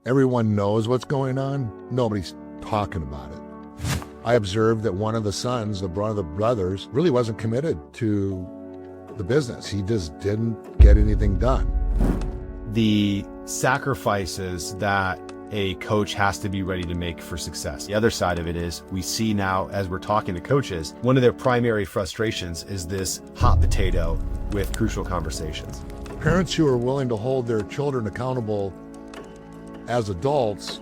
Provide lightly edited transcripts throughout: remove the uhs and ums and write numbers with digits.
everyone knows what's going on. Nobody's talking about it. I observed that one of the sons, one of the brothers, really wasn't committed to the business. He just didn't get anything done. The sacrifices that a coach has to be ready to make for success. The other side of it is we see now, as we're talking to coaches, one of their primary frustrations is this hot potato with crucial conversations. Parents who are willing to hold their children accountable as adults,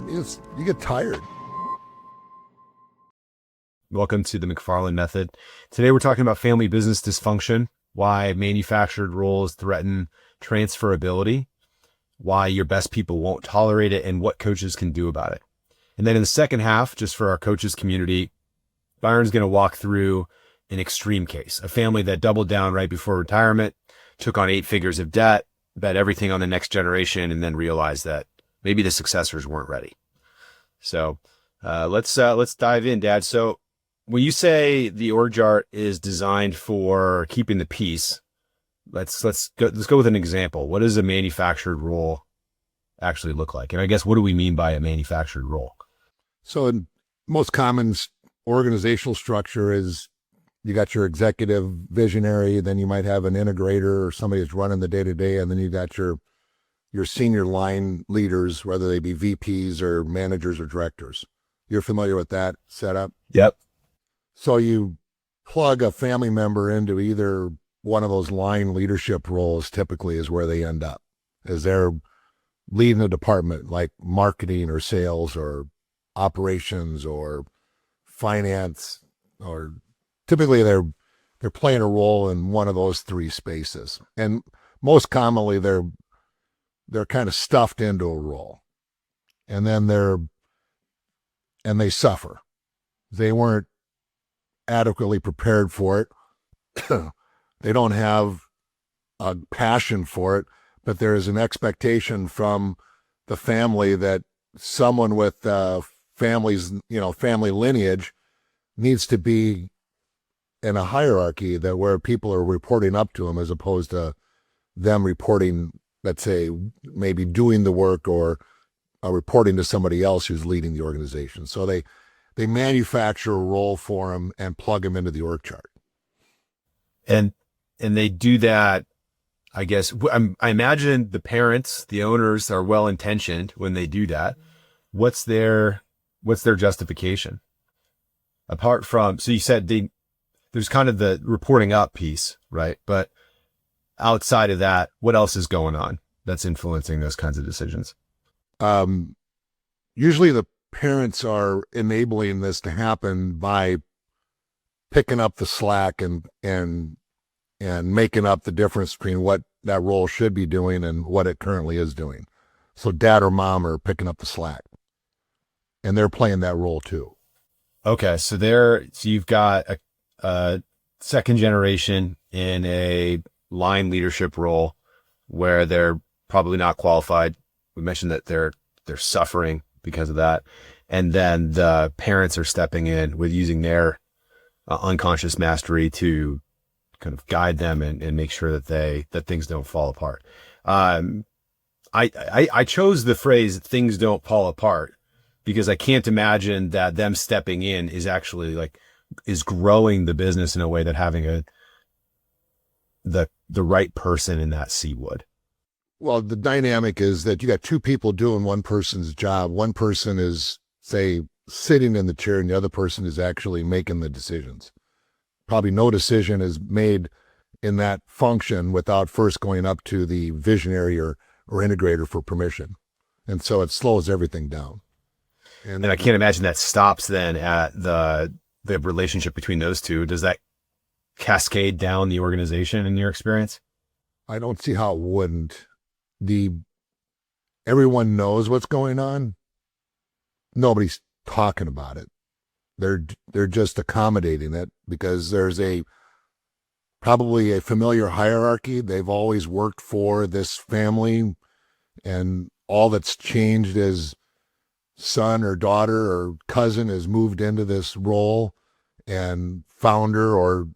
you get tired. Welcome to the McFarland Method. Today we're talking about family business dysfunction, why manufactured roles threaten transferability, why your best people won't tolerate it, and what coaches can do about it. And then in the second half, just for our coaches community, Byron's going to walk through an extreme case, a family that doubled down right before retirement, took on 8 figures of debt, bet everything on the next generation, and then realized that maybe the successors weren't ready. So let's dive in, Dad. So when you say the org chart is designed for keeping the peace, let's go with an example. What does a manufactured role actually look like? And I guess, what do we mean by a manufactured role? So in most common organizational structure is you got your executive visionary, then you might have an integrator or somebody that's running the day-to-day, and then you got your senior line leaders, whether they be VPs or managers or directors. You're familiar with that setup? Yep. So you plug a family member into either one of those line leadership roles, typically is where they end up, as they're leading a department like marketing or sales or operations or finance, or typically they're playing a role in one of those 3 spaces. And most commonly they're kind of stuffed into a role, and then they suffer. They weren't adequately prepared for it. They don't have a passion for it, but there is an expectation from the family that someone with family lineage needs to be in a hierarchy that where people are reporting up to them, as opposed to them reporting, let's say, maybe doing the work or reporting to somebody else who's leading the organization. So they manufacture a role for them and plug them into the org chart. And they do that, I guess. I imagine the parents, the owners, are well-intentioned when they do that. What's their justification? Apart from, so you said there's kind of the reporting up piece, right? But outside of that, what else is going on that's influencing those kinds of decisions? Usually the parents are enabling this to happen by picking up the slack and making up the difference between what that role should be doing and what it currently is doing. So dad or mom are picking up the slack, and they're playing that role too. Okay, so you've got a second generation in a line leadership role where they're probably not qualified. We mentioned that they're suffering because of that, and then the parents are stepping in with using their unconscious mastery to kind of guide them and make sure that things don't fall apart. I chose the phrase "things don't fall apart" because I can't imagine that them stepping in is actually is growing the business in a way that having the right person in that seat would. Well, the dynamic is that you got 2 people doing one person's job. One person is, say, sitting in the chair, and the other person is actually making the decisions. Probably no decision is made in that function without first going up to the visionary or integrator for permission. And so it slows everything down. And I can't imagine that stops then at the relationship between those 2. Does that cascade down the organization in your experience? I don't see how it wouldn't. Everyone knows what's going on. Nobody's talking about it. They're just accommodating it because there's probably a familiar hierarchy. They've always worked for this family, and all that's changed is son or daughter or cousin has moved into this role, and founder or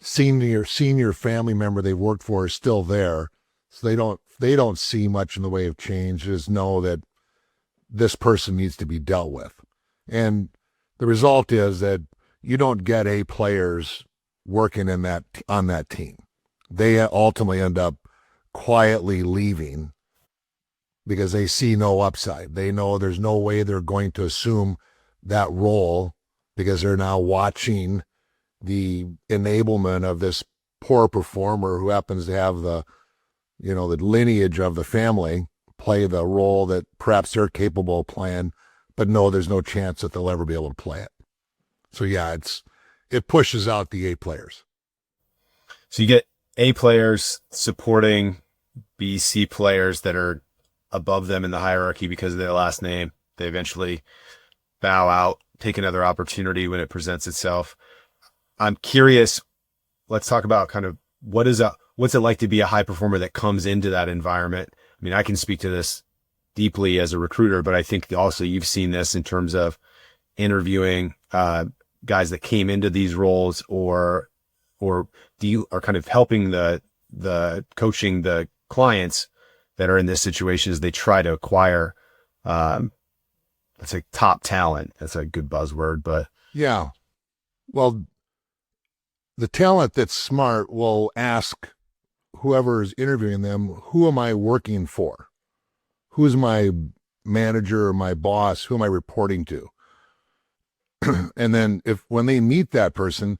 senior family member they've worked for is still there. So they don't see much in the way of change. They just know that this person needs to be dealt with. And the result is that you don't get A players working on that team. They ultimately end up quietly leaving because they see no upside. They know there's no way they're going to assume that role because they're now watching the enablement of this poor performer who happens to have the lineage of the family play the role that perhaps they're capable of playing, but no, there's no chance that they'll ever be able to play it. So yeah, it pushes out the A players. So you get A players supporting B, C players that are above them in the hierarchy because of their last name. They eventually bow out, take another opportunity when it presents itself. I'm curious, let's talk about kind of what's it like to be a high performer that comes into that environment? I mean, I can speak to this deeply as a recruiter, but I think also you've seen this in terms of interviewing guys that came into these roles or are kind of helping the coaching the clients that are in this situation as they try to acquire, let's say, top talent. That's a good buzzword, but yeah. Well, the talent that's smart will ask whoever is interviewing them, who am I working for? Who's my manager or my boss? Who am I reporting to? And then when they meet that person,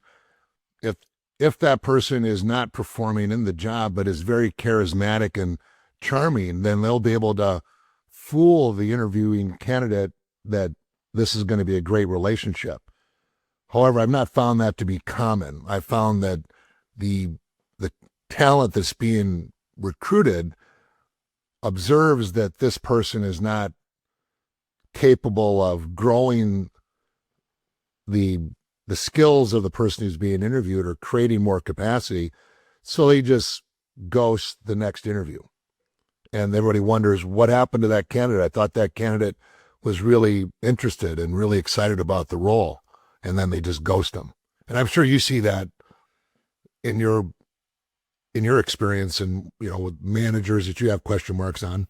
if that person is not performing in the job but is very charismatic and charming, then they'll be able to fool the interviewing candidate that this is going to be a great relationship. However, I've not found that to be common. I found that the talent that's being recruited observes that this person is not capable of growing the skills of the person who's being interviewed or creating more capacity, so they just ghost the next interview. And everybody wonders what happened to that candidate. I thought that candidate was really interested and really excited about the role, and then they just ghost them. And I'm sure you see that in your experience and, with managers that you have question marks on.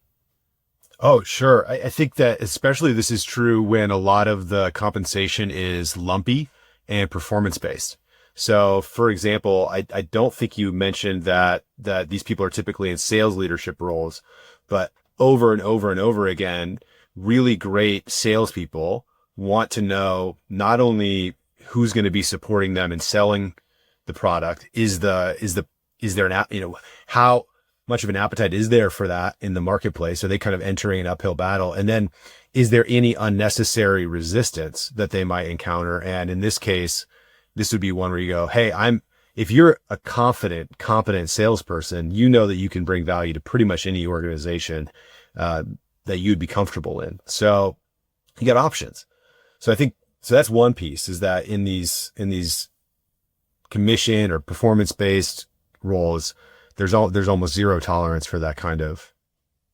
Oh, sure. I think that especially this is true when a lot of the compensation is lumpy and performance-based. So, for example, I don't think you mentioned that these people are typically in sales leadership roles, but over and over and over again, really great salespeople want to know not only who's going to be supporting them in selling the product, how much of an appetite is there for that in the marketplace? Are they kind of entering an uphill battle? And then is there any unnecessary resistance that they might encounter? And in this case, this would be one where you go, hey, if you're a confident, competent salesperson, you know that you can bring value to pretty much any organization that you'd be comfortable in. So you got options. So I think, so that's one piece, is that in these commission or performance-based roles, there's almost zero tolerance for that kind of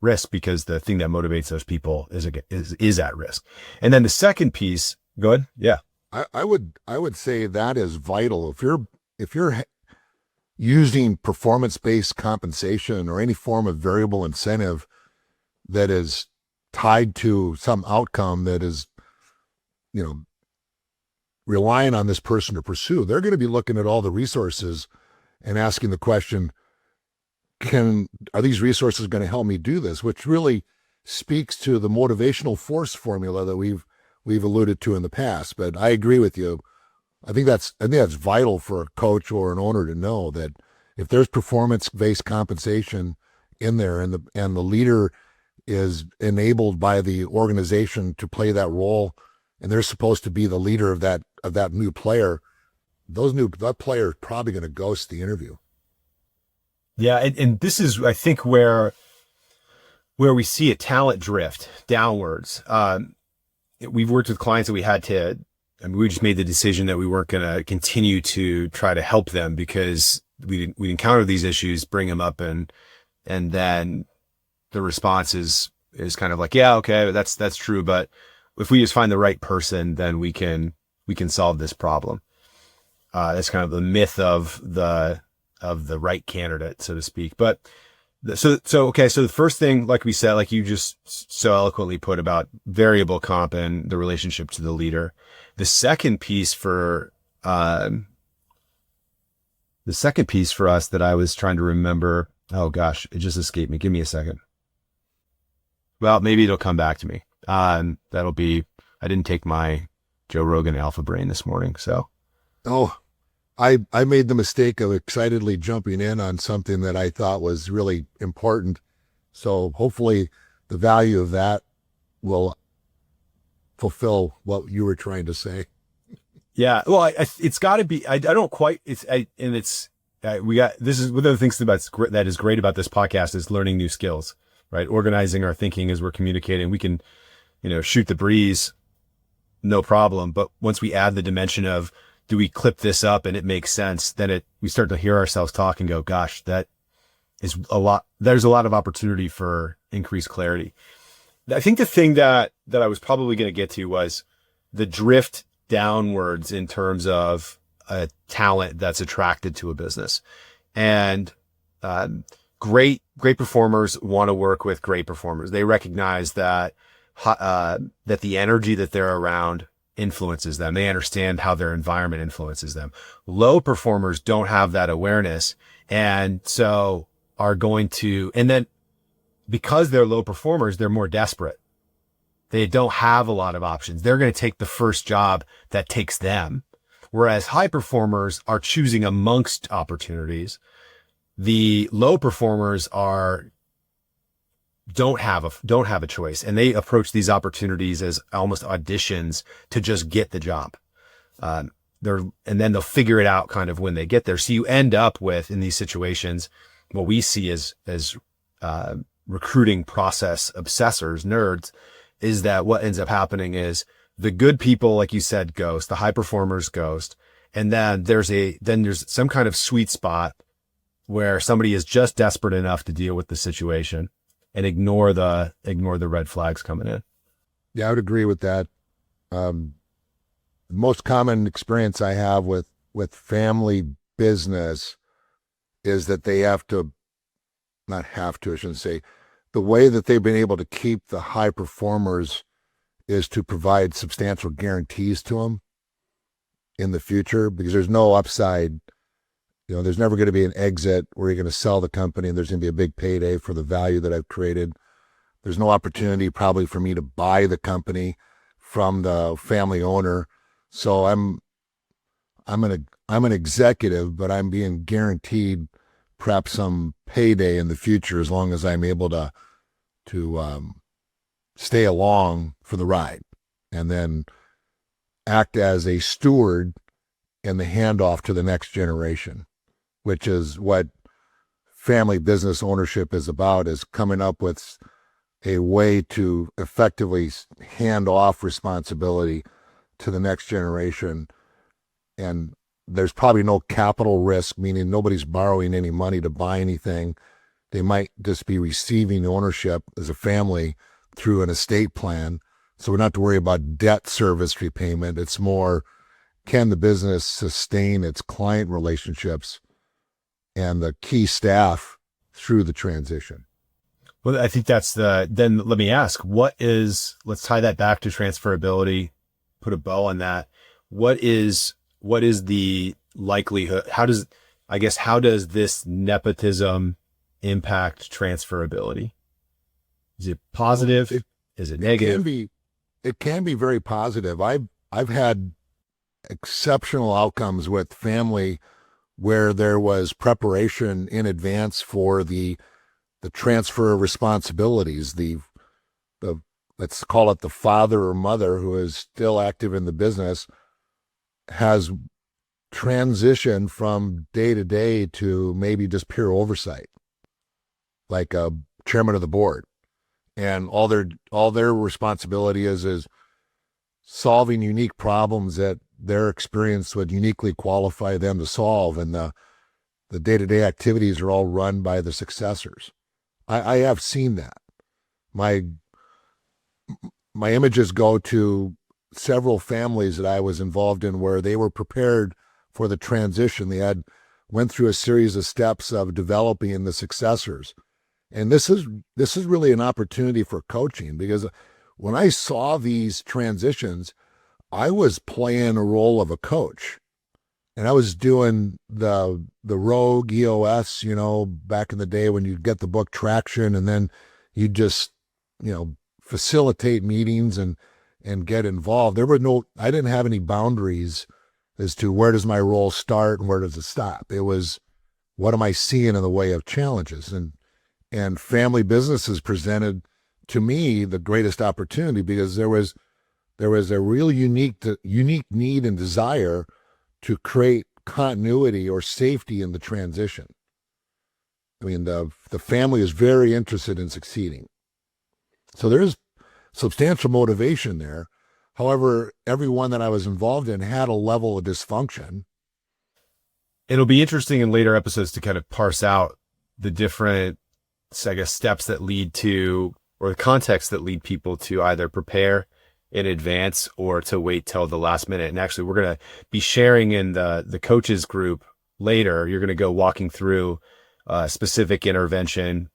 risk because the thing that motivates those people is at risk. And then the second piece, go ahead. Yeah. I would say that is vital. If you're using performance-based compensation or any form of variable incentive that is tied to some outcome that is, relying on this person to pursue, they're going to be looking at all the resources and asking the question, are these resources going to help me do this? Which really speaks to the motivational force formula that we've alluded to in the past. But I agree with you. I think that's vital for a coach or an owner to know that if there's performance-based compensation in there and the leader is enabled by the organization to play that role, and they're supposed to be the leader of that new player, that player is probably going to ghost the interview. Yeah, and this is, I think, where we see a talent drift downwards. We've worked with clients that we just made the decision that we weren't going to continue to try to help them because we encounter these issues, bring them up, and then the response is kind of like, yeah, okay, that's true, but if we just find the right person, then we can solve this problem. That's kind of the myth of the right candidate, so to speak. But Okay. So the first thing, like we said, like you just so eloquently put about variable comp and the relationship to the leader. The second piece for, us that I was trying to remember, oh gosh, it just escaped me. Give me a second. Well, maybe it'll come back to me. That'll be, I didn't take my Joe Rogan Alpha Brain this morning. So, Oh, I made the mistake of excitedly jumping in on something that I thought was really important. So hopefully the value of that will fulfill what you were trying to say. yeah, well, it's got to be, I don't quite, we got, this is one of the things that is great about this podcast is learning new skills, right? Organizing our thinking as we're communicating. We can, shoot the breeze, no problem. But once we add the dimension of, do we clip this up and it makes sense? Then we start to hear ourselves talk and go, gosh, that is a lot. There's a lot of opportunity for increased clarity. I think the thing that I was probably going to get to was the drift downwards in terms of a talent that's attracted to a business, and great performers want to work with great performers. They recognize that the energy that they're around influences them. They understand how their environment influences them. Low performers don't have that awareness, and so are going to, and then because they're low performers, they're more desperate. They don't have a lot of options. They're going to take the first job that takes them. Whereas high performers are choosing amongst opportunities. The low performers don't have a choice, and they approach these opportunities as almost auditions to just get the job. And then they'll figure it out kind of when they get there. So you end up with, in these situations, what we see as recruiting process obsessors, nerds, is that what ends up happening is the good people, like you said, ghost, the high performers ghost. And then there's some kind of sweet spot where somebody is just desperate enough to deal with the situation and ignore the red flags coming in. Yeah, I would agree with that. The most common experience I have with family business is that they I shouldn't say, the way that they've been able to keep the high performers is to provide substantial guarantees to them in the future, because there's no upside. There's never going to be an exit where you're going to sell the company and there's going to be a big payday for the value that I've created. There's no opportunity probably for me to buy the company from the family owner. So I'm an executive, but I'm being guaranteed perhaps some payday in the future as long as I'm able to stay along for the ride, and then act as a steward in the handoff to the next generation, which is what family business ownership is about, is coming up with a way to effectively hand off responsibility to the next generation. And there's probably no capital risk, meaning nobody's borrowing any money to buy anything. They might just be receiving ownership as a family through an estate plan. So we don't have to worry about debt service repayment. It's more, can the business sustain its client relationships and the key staff through the transition? Well, I think then let me ask, let's tie that back to transferability, put a bow on that. What is the likelihood? How does this nepotism impact transferability? Is it positive? Is it negative? It can be very positive. I've had exceptional outcomes with family where there was preparation in advance for the transfer of responsibilities. The let's call it the father or mother who is still active in the business has transitioned from day to day to maybe just pure oversight, like a chairman of the board. And all their responsibility is solving unique problems that their experience would uniquely qualify them to solve. And the day-to-day activities are all run by the successors. I have seen that. My images go to several families that I was involved in where they were prepared for the transition. They went through a series of steps of developing the successors. And this is really an opportunity for coaching, because when I saw these transitions, I was playing a role of a coach, and I was doing the rogue EOS, back in the day when you get the book Traction, and then you just, facilitate meetings and get involved. I didn't have any boundaries as to where does my role start and where does it stop. It was, what am I seeing in the way of challenges? And family businesses presented to me the greatest opportunity, because there was a real unique need and desire to create continuity or safety in the transition. I mean, the family is very interested in succeeding. So there's substantial motivation there. However, everyone that I was involved in had a level of dysfunction. It'll be interesting in later episodes to kind of parse out the different, I guess, steps that lead to, or the context that lead people to either prepare in advance or to wait till the last minute. And actually, we're going to be sharing in the coaches group later. You're going to go walking through a specific intervention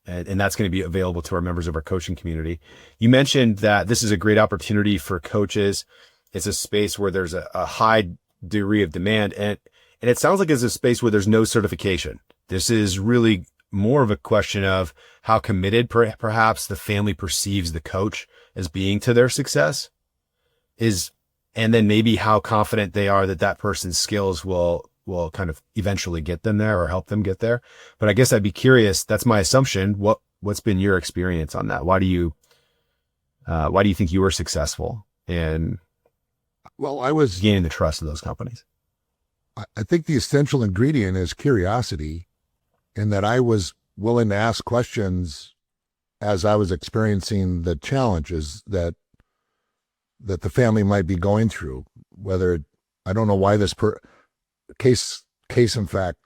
and that's going to be available to our members of our coaching community. You mentioned that this is a great opportunity for coaches. It's a space where there's a high degree of demand, and it sounds like it's a space where there's no certification. This is really more of a question of how committed perhaps the family perceives the coach as being to their success and then maybe how confident they are that person's skills will kind of eventually get them there or help them get there. But I guess I'd be curious, that's my assumption. What's been your experience on that? Why do you think you were successful in I was gaining the trust of those companies? I think the essential ingredient is curiosity, and that I was willing to ask questions as I was experiencing the challenges that the family might be going through. I don't know why this case in fact,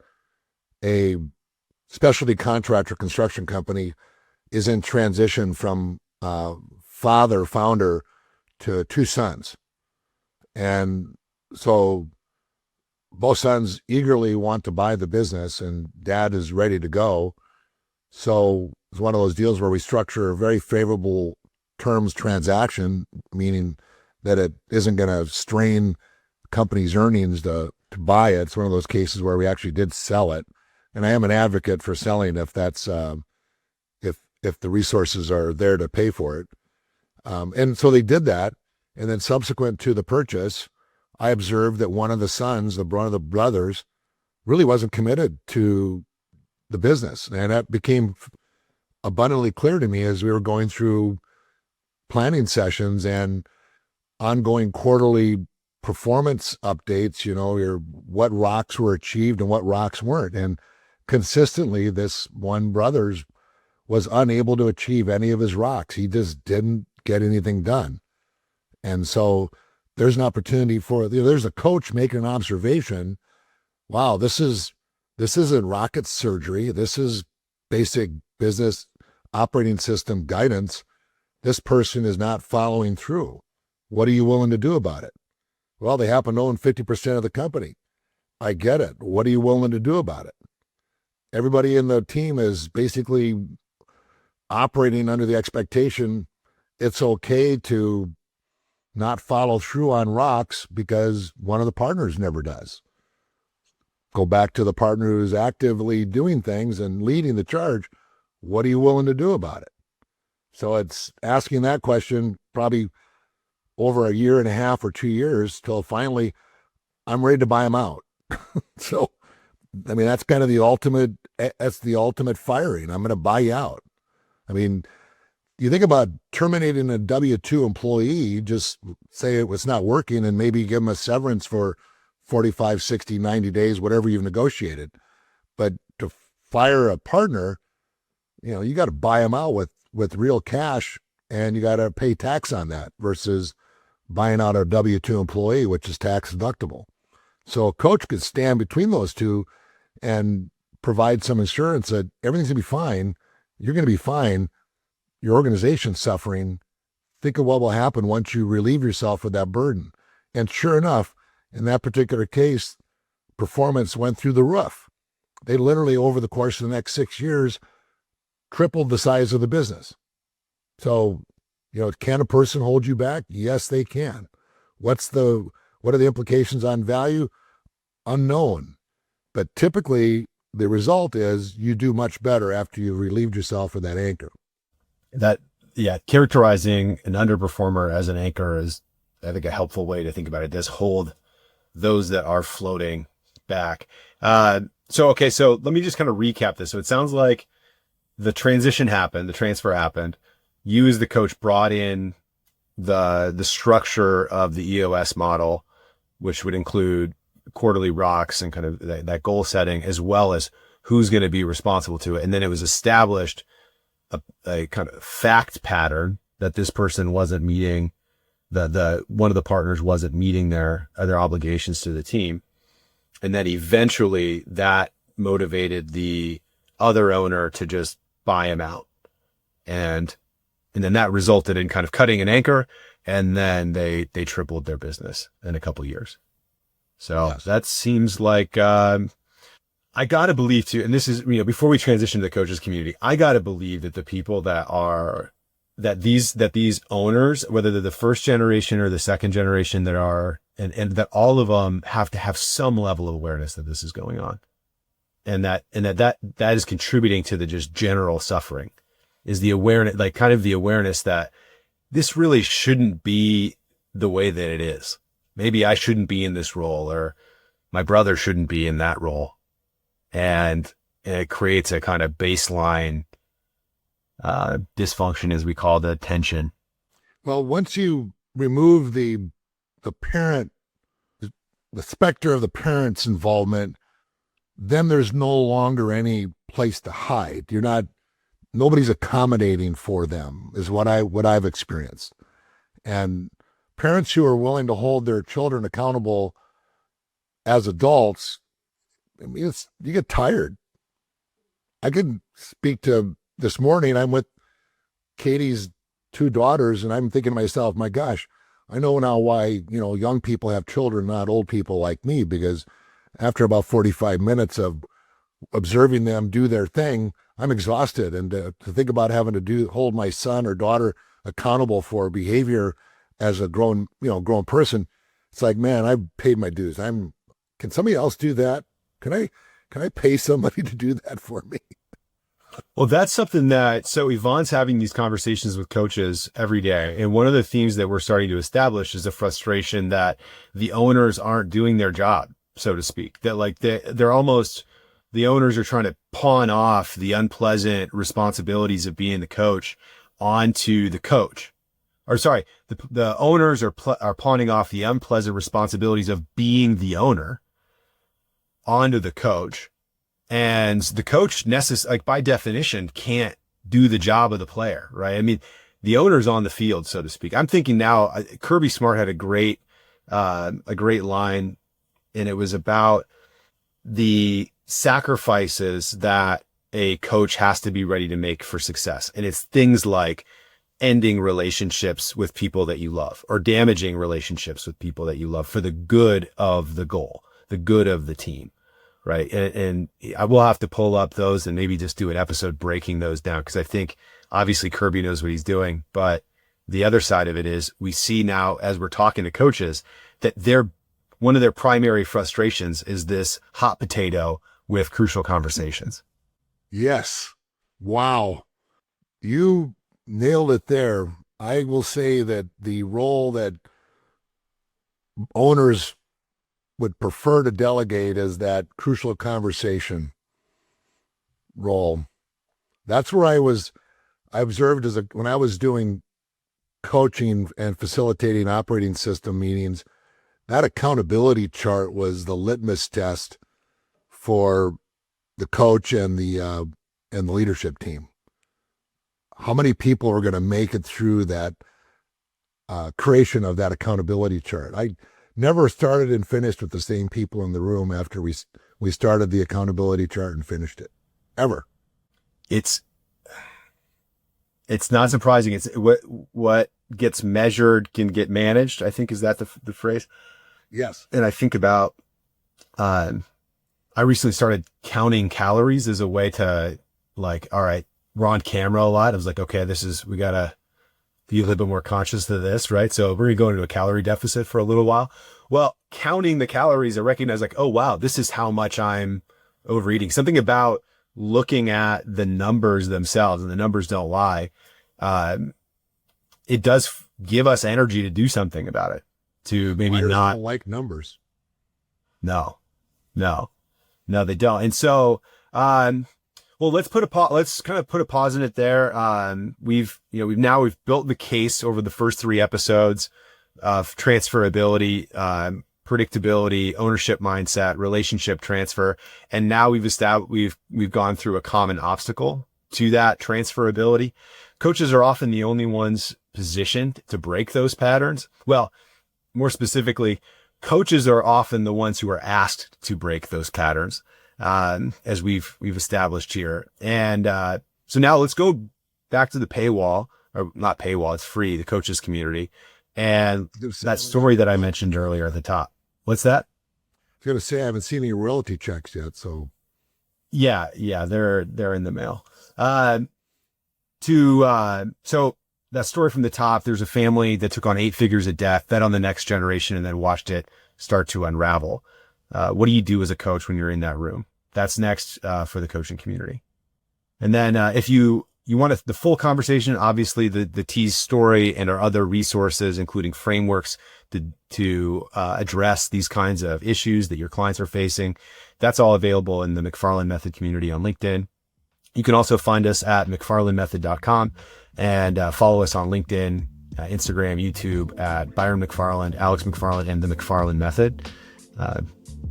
a specialty contractor construction company is in transition from founder to two sons. And so both sons eagerly want to buy the business, and dad is ready to go. So it's one of those deals where we structure a very favorable terms transaction, meaning that it isn't going to strain company's earnings to buy it. It's one of those cases where we actually did sell it. And I am an advocate for selling if that's, if the resources are there to pay for it. And so they did that. And then subsequent to the purchase, I observed that one of the sons, one of the brothers, really wasn't committed to the business. And that became abundantly clear to me as we were going through planning sessions and ongoing quarterly performance updates, what rocks were achieved and what rocks weren't. And consistently, this one brother's was unable to achieve any of his rocks. He just didn't get anything done. And so there's an opportunity there's a coach making an observation. Wow, this isn't rocket surgery. This is basic business operating system guidance. This person is not following through. What are you willing to do about it? Well, they happen to own 50% of the company. I get it. What are you willing to do about it? Everybody in the team is basically operating under the expectation it's okay to not follow through on rocks because one of the partners never does. Go back to the partner who's actively doing things and leading the charge. What are you willing to do about it? So it's asking that question probably over a year and a half or 2 years till finally I'm ready to buy them out. So, I mean, that's kind of the ultimate firing. I'm going to buy you out. I mean, you think about terminating a W-2 employee, just say it was not working and maybe give them a severance for 45, 60, 90 days, whatever you've negotiated. But to fire a partner, you got to buy them out with real cash, and you got to pay tax on that versus buying out a W-2 employee, which is tax deductible. So a coach could stand between those two and provide some assurance that everything's going to be fine. You're going to be fine. Your organization's suffering. Think of what will happen once you relieve yourself of that burden. And sure enough, in that particular case, performance went through the roof. They literally, over the course of the next 6 years, tripled the size of the business. So, can a person hold you back? Yes, they can. What are the implications on value? Unknown. But typically the result is you do much better after you've relieved yourself of that anchor. Characterizing an underperformer as an anchor is, I think, a helpful way to think about it. It does hold those that are floating back. So let me just kind of recap this. So it sounds like the transition happened, the transfer happened. You as the coach brought in the structure of the EOS model, which would include quarterly rocks and kind of that goal setting, as well as who's going to be responsible to it. And then it was established a kind of fact pattern that this person wasn't meeting, the one of the partners wasn't meeting their obligations to the team. And then eventually that motivated the other owner to just buy him out. And then that resulted in kind of cutting an anchor, and then they tripled their business in a couple of years. So yes. That seems like, I got to believe too, and this is, before we transition to the coaches community, I got to believe that the people that these owners, whether they're the first generation or the second generation and that all of them have to have some level of awareness that this is going on. And that is contributing to the just general suffering, is the awareness, like kind of the awareness that this really shouldn't be the way that it is. Maybe I shouldn't be in this role, or my brother shouldn't be in that role. And it creates a kind of baseline dysfunction, as we call the tension. Well, once you remove the parent, the specter of the parent's involvement, then there's no longer any place to hide. Nobody's accommodating for them, is what I've experienced. And parents who are willing to hold their children accountable as adults, you get tired. I could speak to this morning. I'm with Katie's two daughters, and I'm thinking to myself, my gosh, I know now why, young people have children, not old people like me, because after about 45 minutes of observing them do their thing, I'm exhausted. And to think about having to hold my son or daughter accountable for behavior as a grown person, it's like, man, I've paid my dues. Can somebody else do that? Can I pay somebody to do that for me? Well, that's something so Yvonne's having these conversations with coaches every day. And one of the themes that we're starting to establish is the frustration that the owners aren't doing their job, so to speak. That like they're almost, the owners are trying to pawn off the unpleasant responsibilities of being the coach onto the coach. Or sorry, the owners are pawning off the unpleasant responsibilities of being the owner onto the coach, and the coach by definition can't do the job of the player, right? I mean, the owner's on the field, so to speak. I'm thinking now, Kirby Smart had a great line, and it was about the sacrifices that a coach has to be ready to make for success. And it's things like ending relationships with people that you love, or damaging relationships with people that you love for the good of the goal, the good of the team, right? And I will have to pull up those and maybe just do an episode breaking those down, because I think obviously Kirby knows what he's doing, but the other side of it is we see now, as we're talking to coaches, that one of their primary frustrations is this hot potato with crucial conversations. Yes. Wow. You nailed it there. I will say that the role that owners would prefer to delegate is that crucial conversation role. That's where I observed when I was doing coaching and facilitating operating system meetings, that accountability chart was the litmus test for the coach and the leadership team. How many people are going to make it through that creation of that accountability chart? I never started and finished with the same people in the room after we started the accountability chart and finished it, ever. It's not surprising. It's what gets measured can get managed, I think. Is that the phrase? Yes. And I think about, I recently started counting calories as a way to, like, all right, we're on camera a lot. I was like, okay, we got to be a little bit more conscious of this, right? So we're going to go into a calorie deficit for a little while. Well, counting the calories, I recognize like, oh, wow, this is how much I'm overeating. Something about looking at the numbers themselves, and the numbers don't lie. It does give us energy to do something about it, to maybe Liars not don't like numbers. No, they don't. And so, well, let's kind of put a pause in it there. We've built the case over the first 3 episodes of transferability, predictability, ownership mindset, relationship transfer. And now we've gone through a common obstacle to that transferability. Coaches are often the only ones positioned to break those patterns. Well, more specifically, coaches are often the ones who are asked to break those patterns, as we've established here. And so now let's go back to the paywall, or not paywall, it's free, the coaches community. And that story that I mentioned earlier at the top. What's that? I was going to say, I haven't seen any royalty checks yet. So yeah, they're in the mail. So that story from the top, there's a family that took on 8 figures of debt, bet on the next generation, and then watched it start to unravel. What do you do as a coach when you're in that room? That's next for the coaching community. And then if you want the full conversation, obviously the T's story and our other resources, including frameworks to address these kinds of issues that your clients are facing, that's all available in the McFarland Method community on LinkedIn. You can also find us at McFarlandMethod.com and follow us on LinkedIn, Instagram, YouTube at Byron McFarland, Alex McFarland, and the McFarland Method.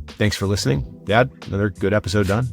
Thanks for listening. Dad, another good episode done.